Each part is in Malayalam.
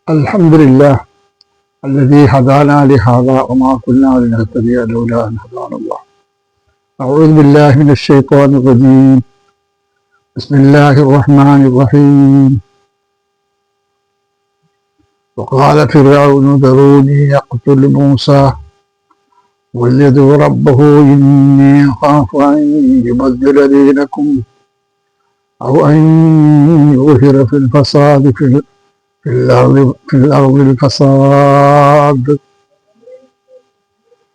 الحمد لله الذي هدانا لهذا وما كنا لنهتدي لولا أن هدانا الله. أعوذ بالله من الشيطان الرجيم. بسم الله الرحمن الرحيم. وقال فرعون ذروني يقتل موسى وليدعو ربه إني أخاف أن يبدل دينكم أو أن يظهر في الفساد في الأرض الفساد.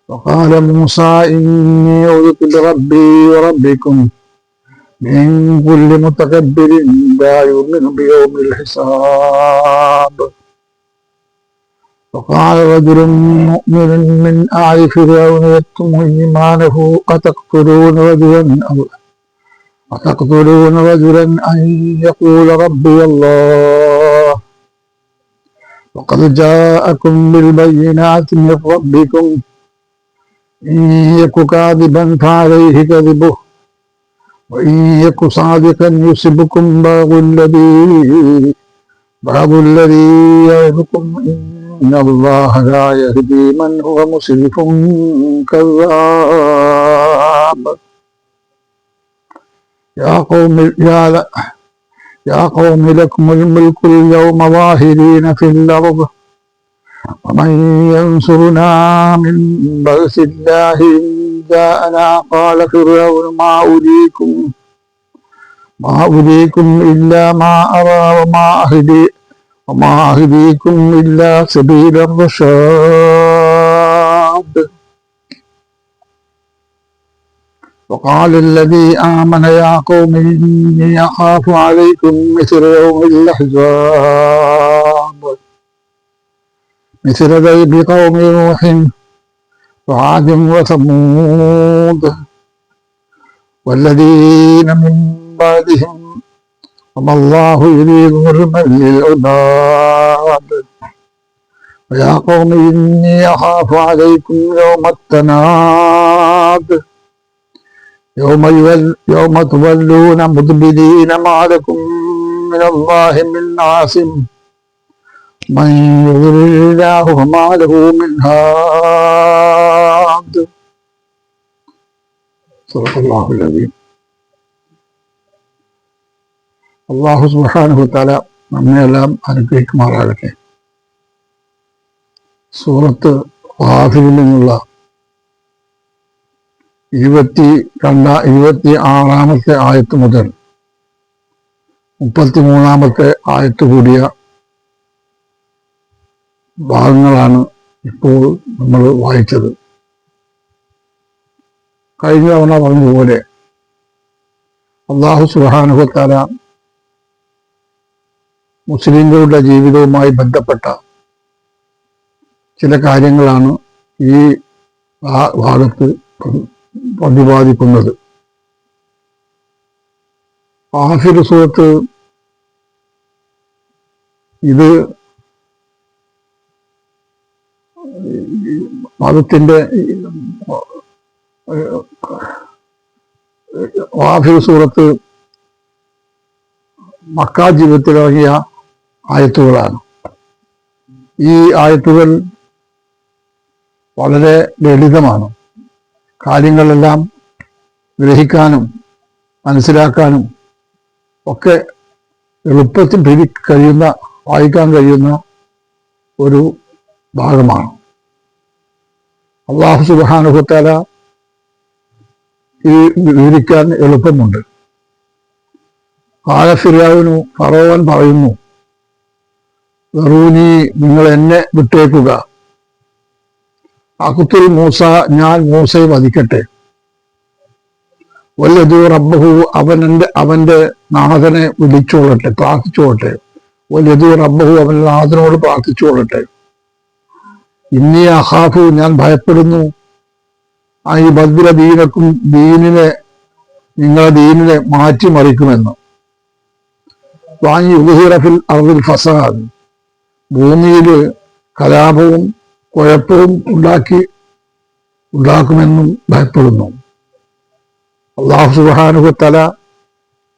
وقال موسى إني عذت بربي وربكم من كل متكبر لا يؤمن بيوم الحساب. وقال رجل مؤمن من آل فرعون يكتم إيمانه أتقتلون رجلا أن يقول ربي الله وقد جاءكم بالبينات من ربكم إن يك كاذبا فعليه كذبه وإن يك صادقا يصبكم بعض الذي يعظكم إن الله لا يهدي من هو مسرف كذاب. يا قوم لكم الملك اليوم ظاهرين في الأرض ومن ينصرنا من بأس الله إن جاءنا. قال فرعون ما أريكم إلا ما أرى وما أهديكم إلا سبيل الرشاد. وقال الذي آمن يا قوم إني أخاف عليكم مثل يوم الأحزاب مثل ذئب قوم نوح وعاد وثمود والذين من بعدهم وما الله يريد ظلما للعباد. ويا قوم إني أخاف عليكم يوم التناد يوم تولون مدبرين ما لكم من الله من عاصم من يضلل الله فما له من هاد. صدق الله العظيم. അല്ലാഹു സുബ്ഹാനഹു വതആല നമ്മയെല്ലാം അനുഗ്രഹിക്കുമാറാകട്ടെ. സൂറത്ത് ഗാഫിറിൽ നിന്നുള്ള 26-ാമത്തെ ആയത്ത് മുതൽ 33-ാമത്തെ ആയത്ത് കൂടിയ ഭാഗങ്ങളാണ് ഇപ്പോൾ നമ്മൾ വായിച്ചത്. കഴിഞ്ഞ തവണ പറഞ്ഞതുപോലെ അല്ലാഹു സുബ്ഹാനഹു വതആല മുസ്ലിങ്ങളുടെ ജീവിതവുമായി ബന്ധപ്പെട്ട ചില കാര്യങ്ങളാണ് ഈ ഭാഗത്ത് പ്രതിപാദിക്കുന്നത്. ആഖിർ സൂറത്ത് ഇത് മതത്തിന്റെ ആഖിർ സൂറത്ത് മക്കാ ജീവിതത്തിലിറങ്ങിയ ആയത്തുകളാണ്. ഈ ആയത്തുകൾ വളരെ ലളിതമാണ്. കാര്യങ്ങളെല്ലാം ഗ്രഹിക്കാനും മനസ്സിലാക്കാനും ഒക്കെ എളുപ്പത്തിൽ വായിക്കാൻ കഴിയുന്ന ഒരു ഭാഗമാണ്. അല്ലാഹു സുബ്ഹാനഹു വതആല ഈ വിവരിക്കാൻ എളുപ്പമുണ്ട്. ഫറവോൻ പറയുന്നു, ദറൂനി, നിങ്ങൾ എന്നെ വിട്ടേക്കുക, അഖ്തുൽ മൂസ, ഞാൻ മൂസയെ വധിക്കട്ടെ, വല്ലദു റബ്ബഹു, അവന്റെ നാഥനെ വിളിച്ചോളട്ടെ, പ്രാർത്ഥിച്ചോളട്ടെ, വല്ലദു റബ്ബഹു, അവന്റെ നാഥനോട് പ്രാർത്ഥിച്ചോളട്ടെ, ഇന്നി അഖാഫു, ഞാൻ ഭയപ്പെടുന്നു, ഈ ബദ്ല ദീനക്കും, നിങ്ങളുടെ ദീനിനെ മാറ്റിമറിക്കുമെന്ന്, വാങ്ങി ഉദ്ഹിറഫിൽ അർദിൽ ഫസാദ്, ഭൂമിയിൽ കലാപവും കുഴപ്പവും ഉണ്ടാക്കുമെന്നും ഭയപ്പെടുന്നു. അല്ലാഹു സുബ്ഹാനഹു വതആല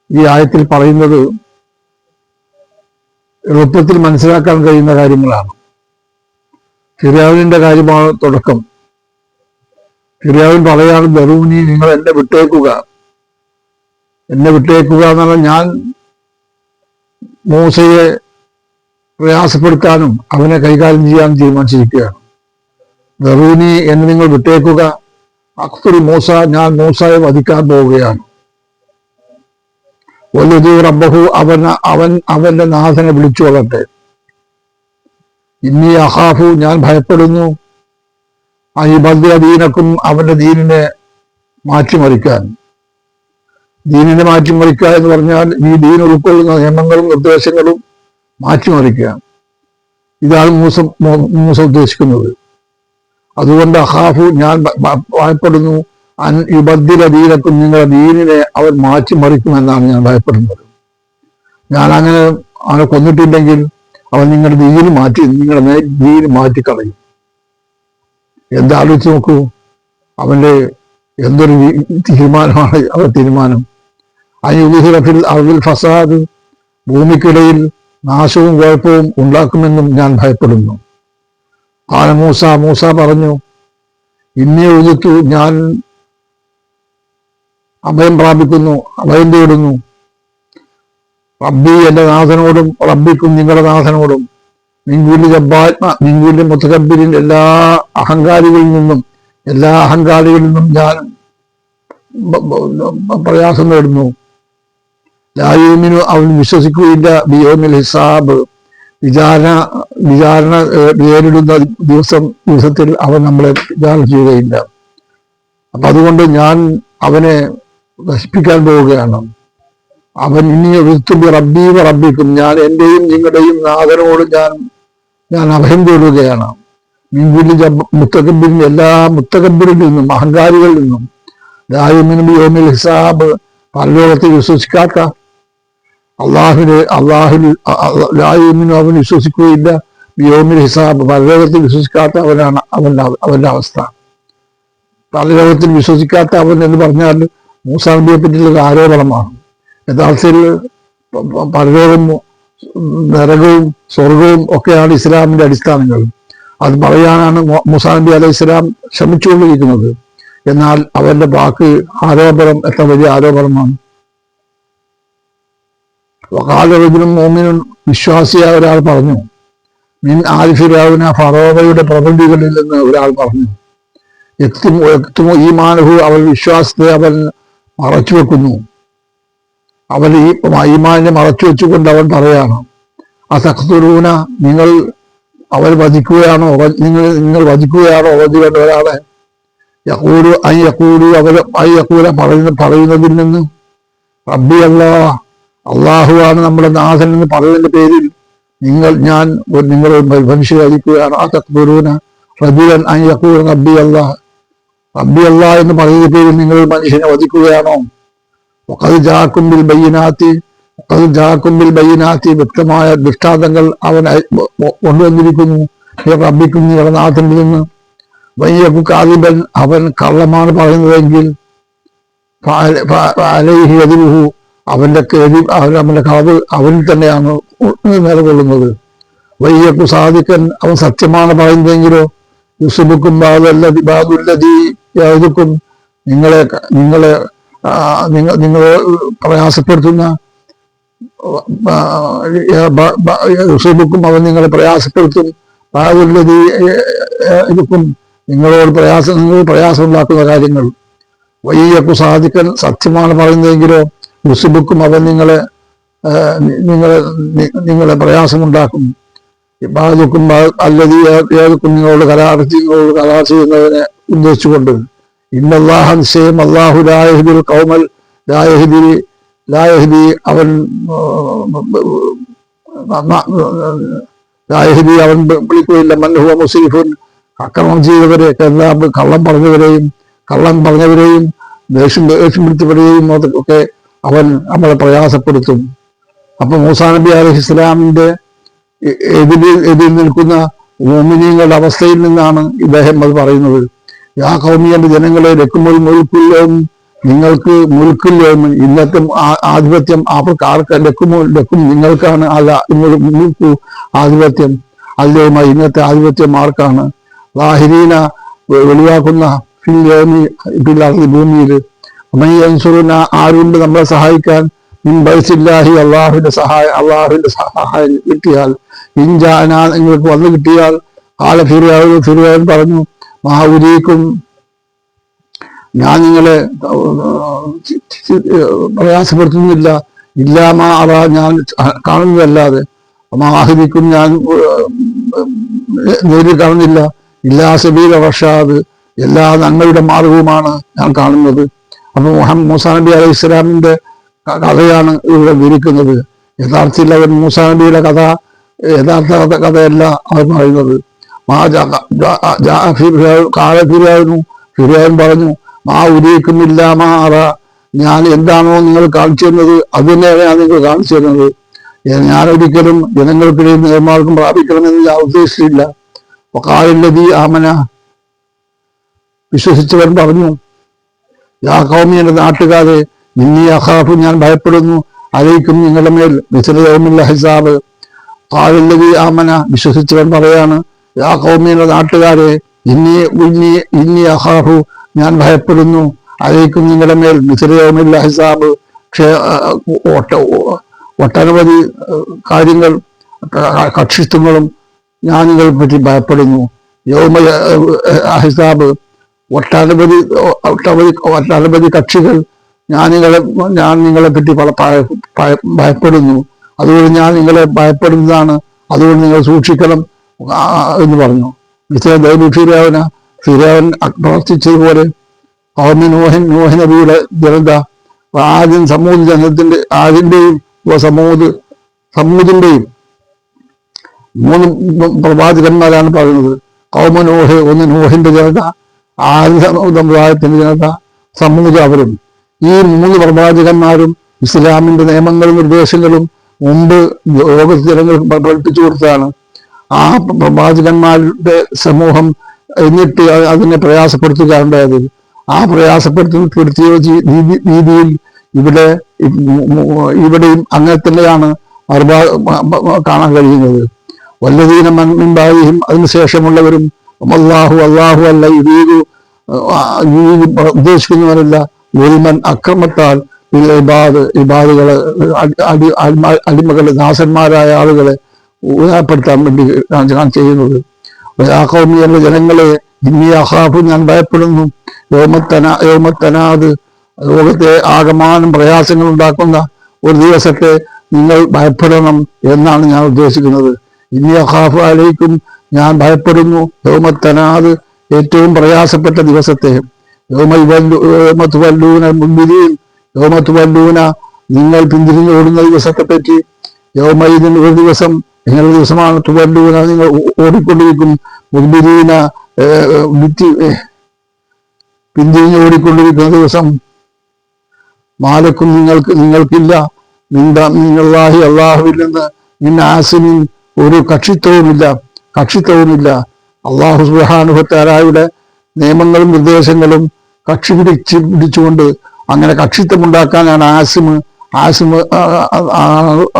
ഈ ആയത്തിൽ പറയുന്നത് എളുപ്പത്തിൽ മനസ്സിലാക്കാൻ കഴിയുന്ന കാര്യങ്ങളാണ്. ഫിർഔനിന്റെ കാര്യമാണ് തുടക്കം. ഫിർഔൻ പറയാണ്, ദറൂനി, നിങ്ങൾ എന്നെ വിട്ടേക്കുക. എന്നെ വിട്ടേക്കുക എന്ന് പറഞ്ഞാൽ ഞാൻ മൂസയെ പ്രയാസപ്പെടുത്താനും അവനെ കൈകാര്യം ചെയ്യാനും തീരുമാനിച്ചിരിക്കുകയാണ്. ദറൂനി, എന്നെ നിങ്ങൾ വിട്ടേക്കുക. അക്തുൽ മൂസ, ഞാൻ മൂസയെ വധിക്കാൻ പോവുകയാണ്. വലുതു റബ്ബഹു, അവന്റെ നാഥനെ വിളിച്ചു കൊള്ളട്ടെ. ഇന്നി അഖാഫു, ഞാൻ ഭയപ്പെടുന്നു. അയ്യുബദ്ദില ദീനക്കും, അവന്റെ ദീനിനെ മാറ്റിമറിക്കാൻ. ദീനിനെ മാറ്റിമറിക്കുക എന്ന് പറഞ്ഞാൽ ഈ ദീൻ ഉൾക്കൊള്ളുന്ന നിയമങ്ങളും നിർദ്ദേശങ്ങളും മാറ്റിമറിക്കുക. ഇതാണ് മൂസ ഉദ്ദേശിക്കുന്നത്. അതുകൊണ്ട് അഖാഫു, ഞാൻ ഭയപ്പെടുന്നു. അൻ യുബദ്ദില ദീനക്കും, നിങ്ങളുടെ ദീനിനെ അവൻ മാറ്റിമറിക്കുമെന്നാണ് ഞാൻ ഭയപ്പെടുന്നത്. ഞാൻ അങ്ങനെ അവനെ കൊന്നിട്ടില്ലെങ്കിൽ അവൻ നിങ്ങളുടെ നിങ്ങളുടെ ദീന് മാറ്റിക്കളയും. എന്താലോചിച്ച് നോക്കൂ, അവന്റെ എന്തൊരു തീരുമാനമാണ് അവരുടെ തീരുമാനം. അയ്യുഹിറഫിൽ അർദിൽ ഫസാദ്, ഭൂമിക്കിടയിൽ നാശവും കുഴപ്പവും ഉണ്ടാക്കുമെന്നും ഞാൻ ഭയപ്പെടുന്നു. ഖാല മൂസ പറഞ്ഞു, ഇന്നി ഉദിത്തു, ഞാൻ അഭയം പ്രാപിക്കുന്നു, അഭയം തേടുന്നു. റബ്ബി, എന്റെ നാഥനോടും, റബ്ബിക്കും, നിങ്ങളുടെ നാഥനോടും, നിങ്കൂലി മുത്തകബ്ബിരിൻ, എല്ലാ അഹങ്കാരികളിൽ നിന്നും ഞാൻ പ്രയാസം നേടുന്നു. ലായൂമിനു, അവൻ വിശ്വസിക്കുകയില്ല. ബിയോമിൽ ഹിസാബ്, വിചാരണ നേരിടുന്ന ദിവസത്തിൽ അവൻ നമ്മളെ വിചാരണ ചെയ്യുകയില്ല. അപ്പൊ അതുകൊണ്ട് ഞാൻ അവനെ നശിപ്പിക്കാൻ പോവുകയാണ്. അവൻ ഇനി ഋത്തുബി റബ്ബി റബ്ബിക്കും, ഞാൻ എന്റെയും നിങ്ങളുടെയും നാഥനോട് ഞാൻ അഭയം തേടുകയാണ്. മിൻകുലി മുത്തകബ്ബിരിൻ, എല്ലാ മുത്തകബ്ബിരിൽ നിന്നും, അഹങ്കാരികളിൽ നിന്നും. ലായുമിനു ബിയോമിൽ ഹിസാബ്, പരലോകത്തിൽ വിശ്വസിക്കാത്ത അള്ളാഹുൽ ലായുമിനു, അവൻ വിശ്വസിക്കുകയില്ല. ബിയോമിൽ ഹിസാബ്, പരലോകത്തിൽ വിശ്വസിക്കാത്ത അവനാണ് അവന്റെ അവസ്ഥ. പരലോകത്തിൽ വിശ്വസിക്കാത്ത അവൻ എന്ന് പറഞ്ഞാൽ മൂസാ നബിയെ പറ്റിയുള്ള ആരോപണമാണ്. യഥാർത്ഥത്തിൽ പരലോകം, നരകവും സ്വർഗവും ഒക്കെയാണ് ഇസ്ലാമിന്റെ അടിസ്ഥാനങ്ങൾ. അത് പറയാനാണ് മൂസാ നബി അലൈഹി സ്വലാം ശ്രമിച്ചുകൊണ്ടിരിക്കുന്നത്. എന്നാൽ അവന്റെ വാക്ക് ആരോപണം എത്ര വലിയ ആരോപണമാണ്. വകാലറബിനും മോമിനും, വിശ്വാസിയായ ഒരാൾ പറഞ്ഞു, മിൻ ആലി ഫിർഔന, ഫറോവയുടെ പ്രബന്ധികളിൽ നിന്ന് ഒരാൾ പറഞ്ഞു, യക്തുമു ഈമാനഹു, അവൻ വിശ്വാസത്തെ അവൻ മറച്ചു വെക്കുന്നു. അവൻ ഈ ഈമാനിനെ മറച്ചു വെച്ചുകൊണ്ട് അവൻ പറയാണ്, അതഖ്തുലൂന, നിങ്ങൾ വധിക്കുകയാണോ വധിക്കേണ്ട ഒരാളെ. യഖൂലു പറയുന്നതിൽ നിന്ന് റബ്ബി അള്ളാഹുവാണ് നമ്മുടെ നാഥൻ എന്ന് പറയുന്നതിന്റെ പേരിൽ നിങ്ങൾ മനുഷ്യരെ വധിക്കുകയാണ്. അതഖ്തുലൂന റജുലൻ അൻ യഖൂല റബ്ബി അല്ലാഹ് എന്ന് പറയുന്ന പേരിൽ നിങ്ങൾ മനുഷ്യനെ വധിക്കുകയാണോ? വഖദ് ജാഅക്കും ബിൽ ബയ്യിനാത്തി, വ്യക്തമായ ദൃഷ്ടാന്തങ്ങൾ അവൻ കൊണ്ടുവന്നിരിക്കുന്നു. റബ്ബിക്കും, നിങ്ങളുടെ നാഥനിൽ നിന്ന്. വയ്യക്കു കാദിബൻ, അവൻ കള്ളമാണ് പറയുന്നതെങ്കിൽ അലൈഹി യദ്രുഹു, അവന്റെ കളവ് അവനിൽ തന്നെയാണ് നിലകൊള്ളുന്നത്. വയ്യക്കു സാദിക്കൻ, അവൻ സത്യമാണ് പറയുന്നതെങ്കിലോ യുസുബുക്കും ബാദുല്ലദീ യഅദുക്കും, നിങ്ങളെ പ്രയാസപ്പെടുത്തുന്ന യുസുബുക്കും, അവൻ നിങ്ങളെ പ്രയാസപ്പെടുത്തും. ബാദുല്ലദീ യഅദുക്കും, നിങ്ങൾ പ്രയാസം ഉണ്ടാക്കുന്ന കാര്യങ്ങൾ. വയ്യക്കു സാദിക്കൻ, സത്യമാണ് പറയുന്നതെങ്കിലോ യുസുബുക്കും, അവൻ നിങ്ങളെ പ്രയാസമുണ്ടാക്കും. ബാദുക്കും അല്ലദീ യഅദുക്കും, നിങ്ങളോട് കരാർ ചെയ്യുന്നതിനെ ഉദ്ദേശിച്ചുകൊണ്ട്. ഇന്നല്ലാഹ, നിശ്ചയം അല്ലാഹു ലാ യഹ്ദിൽ ഖൗമൽ, അവൻ വിളിക്കുകയില്ല. മൻ ഹുവ മുസ്രിഫുൻ, അക്രമം ചെയ്തവരെ, കള്ളം പറഞ്ഞവരെയും ദേഷ്യം പിടിച്ചവരെയും ഒക്കെ അവൻ നമ്മളെ പ്രയാസപ്പെടുത്തും. അപ്പൊ മൂസാ നബി അലൈഹി ഇസ്ലാമിന്റെ എതിരിൽ നിൽക്കുന്ന മോമിനീങ്ങളുടെ അവസ്ഥയിൽ നിന്നാണ് ഇദ്ദേഹം അത് പറയുന്നത്. യാ ഖൗമി, എന്റെ ജനങ്ങളെ, ലക്കുമുൽ മുൽക്കുൽ നിങ്ങൾക്ക് മുൽക്കില്ലോമൻ ഇന്നത്തെ ആധിപത്യം ആർക്ക് ലക്കും നിങ്ങൾക്കാണ്. അല്ല മുൽക്കു ആധിപത്യം അല്ലോമ ഇന്നത്തെ ആധിപത്യം ആർക്കാണ്? ലാഹിരീന വെളിവാക്കുന്ന ഫിൽ ഭൂമിയിൽ അമയ്യൻസുറിന ആരുണ്ട് നമ്മളെ സഹായിക്കാൻ? മിൻബൈസില്ലാഹി അള്ളാഹുവിന്റെ സഹായം കിട്ടിയാൽ, ഇൻജാന നിങ്ങൾക്ക് വന്നു കിട്ടിയാൽ. കാല ഫിർഔൻ പറഞ്ഞു, മഹാഉരീക്കും ഞാൻ നിങ്ങളെ പ്രയാസപ്പെടുത്തുന്നില്ല, ഇല്ലാമാ അവ ഞാൻ കാണുന്നതല്ലാതെ, മാഹിദിക്കും ഞാൻ നേരിൽ കാണുന്നില്ല, ഇല്ലാ സബീല റഷാദ് എല്ലാ നന്മയുടെ മാർഗവുമാണ് ഞാൻ കാണുന്നത്. അപ്പൊ മൂസാ നബി അലൈഹി ഇസ്ലാമിന്റെ കഥയാണ് ഇവിടെ വിവരിക്കുന്നത്. യഥാർത്ഥത്തിൽ അവൻ മൂസാ നബിയുടെ കഥ യഥാർത്ഥ കഥയല്ല അവർ പറയുന്നത്. ഫിർഔൻ പറഞ്ഞു, മാ ഉരീക്കുന്നില്ല മാ അറ ഞാൻ എന്താണോ നിങ്ങൾ കാണിച്ചു തന്നത് അത് തന്നെയാണ് ഞാൻ നിങ്ങൾ കാണിച്ചു തരുന്നത്. ഞാൻ ഒരിക്കലും ജനങ്ങൾക്കിടയിൽ നേർമാർഗം പ്രാപിക്കണമെന്ന് ഞാൻ ഉദ്ദേശിച്ചില്ല. വഖാലല്ലദീ ആമന വിശ്വസിച്ചവൻ പറഞ്ഞു, യാ ഖൗമി എന്റെ നാട്ടുകാരെ, ഇന്നി അഖാഫു ഞാൻ ഭയപ്പെടുന്നു, അലൈക്കും നിങ്ങളുടെ മേൽ മിസ്ല യൗമിൽ അഹ്സാബ്. ഖാലല്ലദീ ആമന വിശ്വസിച്ചവൻ പറയാണ്, യാ ഖൗമി എന്റെ നാട്ടുകാരെ, ഇന്നി അഖാഫു ഞാൻ ഭയപ്പെടുന്നു, അലൈക്കും നിങ്ങളുടെ മേൽ മിസ്ല യൗമിൽ അഹ്സാബ് ഒട്ടനവധി കാര്യങ്ങൾ കക്ഷിത്വങ്ങളും ഞാൻ നിങ്ങളെ പറ്റി ഭയപ്പെടുന്നു. യൗമ അഹ്സാബ് ഒട്ടനവധി കക്ഷികൾ ഞാൻ നിങ്ങളെ പറ്റി ഭയപ്പെടുന്നു. അതുകൊണ്ട് ഞാൻ നിങ്ങളെ ഭയപ്പെടുന്നതാണ്, അതുകൊണ്ട് നിങ്ങൾ സൂക്ഷിക്കണം എന്ന് പറഞ്ഞു. ഫിർഔൻ പ്രവർത്തിച്ചതുപോലെ നോഹ് നബിയുടെ ജനത ആദ്യം സമൂത് ജനത്തിന്റെ ആദിന്റെയും സമൂതിന്റെയും 3 പ്രവാചകന്മാരാണ് പറയുന്നത്. ഖൗമ നോഹ് ഒന്ന് നോഹിന്റെ ജനത, ആദ്യ സമുദായത്തിന്റെ ജനത, സമൂത് അവരും. ഈ 3 പ്രവാചകന്മാരും ഇസ്ലാമിന്റെ നിയമങ്ങളും നിർദ്ദേശങ്ങളും മുമ്പ് ലോകത്ത് ജനങ്ങൾക്ക് പഠിപ്പിച്ചു കൊടുത്തതാണ്. ആ പ്രവാചകന്മാരുടെ സമൂഹം എന്നിട്ട് അതിനെ പ്രയാസപ്പെടുത്തുകയുണ്ടായത്. ആ പ്രയാസപ്പെടുത്തിയ രീതിയിൽ ഇവിടെയും അങ്ങനെ തന്നെയാണ് കാണാൻ കഴിയുന്നത്. വല്ലദീന മിൻ ബഅദിഹിം അതിനുശേഷമുള്ളവരും അല്ലാഹു അല്ല ഉദ്ദേശിക്കുന്നവരല്ല ഉൽമൻ അക്രമത്താൽ ഇബാദുകളെ അടിമകളെ ദാസന്മാരായ ആളുകളെ ഉദാഹപ്പെടുത്താൻ വേണ്ടി ഞാൻ ചെയ്യുന്നത്. യാഖൗമിയുടെ ജനങ്ങളെ ഇന്നി അഖാഫു ഞാൻ ഭയപ്പെടുന്നു, യൗമത്തനാദ് ലോകത്തെ ആകമാനം പ്രയാസങ്ങൾ ഉണ്ടാക്കുന്ന ഒരു ദിവസത്തെ നിങ്ങൾ ഭയപ്പെടണം എന്നാണ് ഞാൻ ഉദ്ദേശിക്കുന്നത്. ഇന്നി അഖാഫു അലൈക്കും ഞാൻ ഭയപ്പെടുന്നു യൗമത്തനാദ് ഏറ്റവും പ്രയാസപ്പെട്ട ദിവസത്തെ. യൗമത്തുവല്ലൂന നിങ്ങൾ പിന്തിരിഞ്ഞോടുന്ന ദിവസത്തെ പറ്റി. യൗമൈദിൻ ഒരു ദിവസം നിങ്ങളുടെ ദിവസമാണ്. തുവല്ലൂന നിങ്ങൾ ഓടിക്കൊണ്ടിരിക്കും. മുദ്ബിരീന പിന്തിരിഞ്ഞ് ഓടിക്കൊണ്ടിരിക്കുന്ന ദിവസം. മാലക്കും നിങ്ങൾക്കില്ല നിങ്ങളാഹി അള്ളാഹുവിൽ നിന്ന് ആസിമിൻ ഒരു കക്ഷിത്വവുമില്ല. അള്ളാഹു സുബ്ഹാനഹു വ തആലയുടെ നിയമങ്ങളും നിർദ്ദേശങ്ങളും പിടിച്ചുകൊണ്ട് അങ്ങനെ കക്ഷിത്വമുണ്ടാക്കാനാണ് ആസിം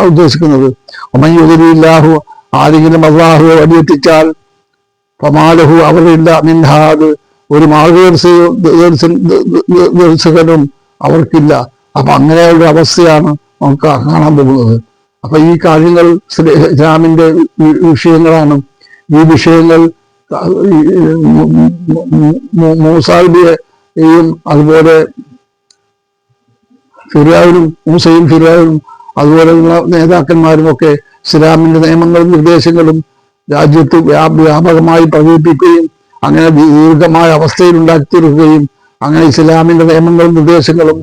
ഉദ്ദേശിക്കുന്നത്. ഒമയ്യുദില്ലാഹു ആരെങ്കിലും അള്ളാഹുവെ വടിയെത്തിച്ചാൽ ഫമാലഹു അവരില്ല മിൻഹാദ് ഒരു മാർഗദർശകനും അവർക്കില്ല. അപ്പൊ അങ്ങനെയുള്ള അവസ്ഥയാണ് നമുക്ക് കാണാൻ പോകുന്നത്. അപ്പൊ ഈ കാര്യങ്ങൾ ഇസ്ലാമിന്റെ വിഷയങ്ങളാണ്. ഈ വിഷയങ്ങൾ മൂസാബിയെയും അതുപോലെ മൂസയും ഫിർഔനും അതുപോലെയുള്ള നേതാക്കന്മാരും ഒക്കെ ഇസ്ലാമിന്റെ നിയമങ്ങളും നിർദ്ദേശങ്ങളും രാജ്യത്ത് വ്യാപകമായി പ്രചരിപ്പിക്കുകയും അങ്ങനെ ദീർഘമായ അവസ്ഥയിൽ ഉണ്ടാക്കി തീർക്കുകയും അങ്ങനെ ഇസ്ലാമിന്റെ നിയമങ്ങളും നിർദ്ദേശങ്ങളും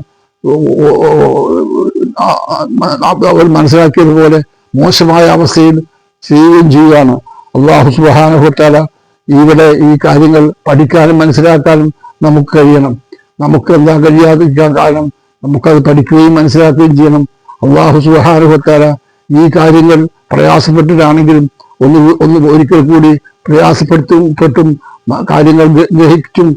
അവർ മനസ്സിലാക്കിയതുപോലെ മോശമായ അവസ്ഥയിൽ ചെയ്യുകയും ചെയ്യുകയാണ്. അല്ലാഹു സുബ്ഹാനഹു വ തആല ഇവിടെ ഈ കാര്യങ്ങൾ പഠിക്കാനും മനസ്സിലാക്കാനും നമുക്ക് കഴിയണം. നമുക്ക് എന്താ കഴിയാതിരിക്കാൻ കാരണം നമുക്കത് പഠിക്കുകയും മനസ്സിലാക്കുകയും ചെയ്യണം. അല്ലാഹു സുബ്ഹാനഹു വ തആല ഈ കാര്യങ്ങൾ പ്രയാസപ്പെട്ടിട്ടാണെങ്കിലും ഒരിക്കൽ കൂടി പ്രയാസപ്പെട്ടും കാര്യങ്ങൾ ഗ്രഹിച്ചും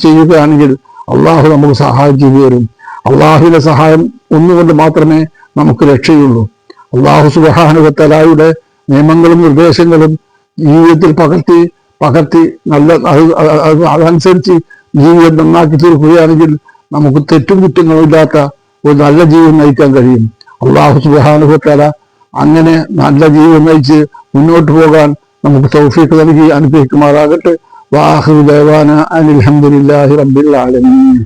ചെയ്യുകയാണെങ്കിൽ അള്ളാഹു നമുക്ക് സഹായം ചെയ്തു തരും. അള്ളാഹുവിന്റെ സഹായം ഒന്നുകൊണ്ട് മാത്രമേ നമുക്ക് രക്ഷയുള്ളൂ. അള്ളാഹു സുബ്ഹാനഹു വ തആലയുടെ നിയമങ്ങളും നിർദ്ദേശങ്ങളും ജീവിതത്തിൽ പകർത്തി നല്ല അതനുസരിച്ച് ജീവിതം നന്നാക്കി തീർക്കുകയാണെങ്കിൽ നമുക്ക് തെറ്റും കുറ്റങ്ങളുമില്ലാത്ത ഒരു നല്ല ജീവിതം നയിക്കാൻ കഴിയും. അള്ളാഹു സുബ്ഹാനഹു വ തആല അങ്ങനെ നല്ല ജീവിതം നയിച്ച് മുന്നോട്ട് പോകാൻ നമുക്ക് തൗഫീഖ് നൽകി അനുഗ്രഹിക്കുമാറാകട്ടെ. വാഹിറു ദഅവാനാ അനിൽ ഹംദുലില്ലാഹി റബ്ബിൽ ആലമീൻ.